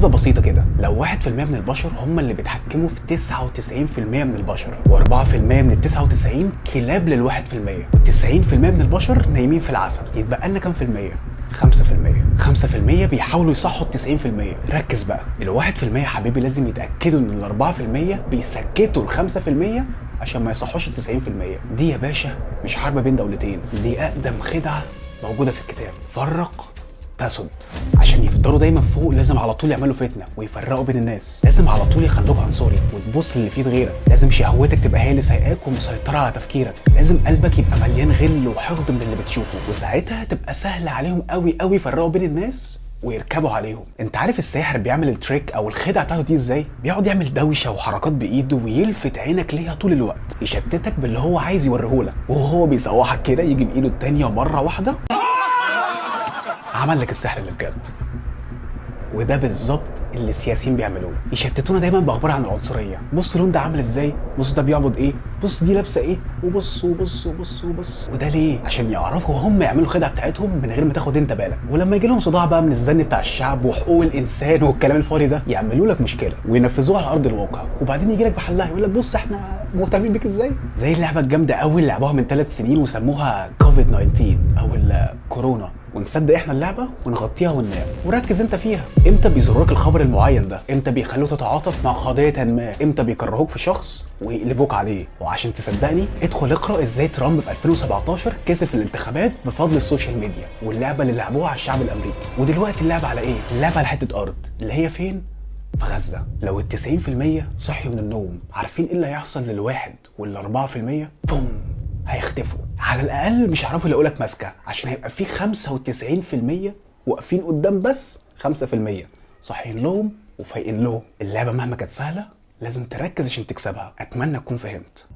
حسبة بسيطة كده، لو 1% من البشر هم اللي بيتحكموا في 99% من البشر، و4% من ال99 كلاب لل1%، و90% من البشر نايمين في العسل، يتبقى لنا كام في المية؟ 5%. 5% بيحاولوا يصحوا ال90%. ركز بقى، ال1% يا حبيبي لازم يتأكدوا ان ال4% بيسكتوا ال5% عشان ما يصحوش ال90%. دي يا باشا مش حرب بين دولتين، دي أقدم خدعة موجودة في الكتاب. فرق تسد. عشان يفضلوا دايما فوق لازم على طول يعملوا فتنه ويفرقوا بين الناس، لازم على طول يخلوك عنصري وتبص للي في غيرك، لازم شهوتك تبقى هي اللي سايقاك ومسيطره على تفكيرك، لازم قلبك يبقى مليان غل وحقد من اللي بتشوفه، وساعتها تبقى سهل عليهم قوي قوي يفرقوا بين الناس ويركبوا عليهم. انت عارف الساحر بيعمل التريك او الخدعه بتاعته دي ازاي؟ بيقعد يعمل دوشه وحركات بايده ويلفت عينك ليها طول الوقت، يشتتك باللي هو عايز يوريهولك، وهو بيسوحك كده يجي بايده التانيه ومره واحده عمل لك السحر اللي بجد. وده بالظبط اللي السياسيين بيعملوه، يشتتونا دايما باخبار عن العنصريه. بص اللون ده عامل ازاي، بص ده بيعبد ايه، بص دي لابسه ايه، وبص وبص وبص وبص. وده ليه؟ عشان يعرفوا هم يعملوا الخدعه بتاعتهم من غير ما تاخد انت بالك، ولما يجي لهم صداع بقى من الزن بتاع الشعب وحقوق الانسان والكلام الفاضي ده يعملوا لك مشكله وينفذوها على ارض الواقع، وبعدين يجي لك بحلها يقول لك بص احنا مهتمين بيك ازاي. زي اللعبه الجامده قوي اللي لعبوها من 3 سنين وسموها كوفيد 19 او الكورونا، ونصدق احنا اللعبه ونغطيها وننام. وركز انت فيها، امتى بيزورك الخبر المعين ده، امتى بيخلوك تتعاطف مع قضيه ما، امتى بيكرهوك في شخص ويقلبوك عليه. وعشان تصدقني ادخل اقرا ازاي ترامب في 2017 كسب في الانتخابات بفضل السوشيال ميديا واللعبه اللي لعبوها على الشعب الامريكي. ودلوقتي اللعبه على ايه؟ اللعبه على حته ارض اللي هي فين؟ في غزة. لو ال90% صحيوا من النوم عارفين ايه اللي هيحصل للواحد، وال4% بوم هيختفوا. على الأقل مش هيعرفوا يلاقولك ماسكة، عشان هيبقى في 95% واقفين قدام بس 5% صحيين لهم وفايقين لهم. اللعبة مهما كانت سهلة لازم تركز عشان تكسبها. أتمنى تكون فهمت.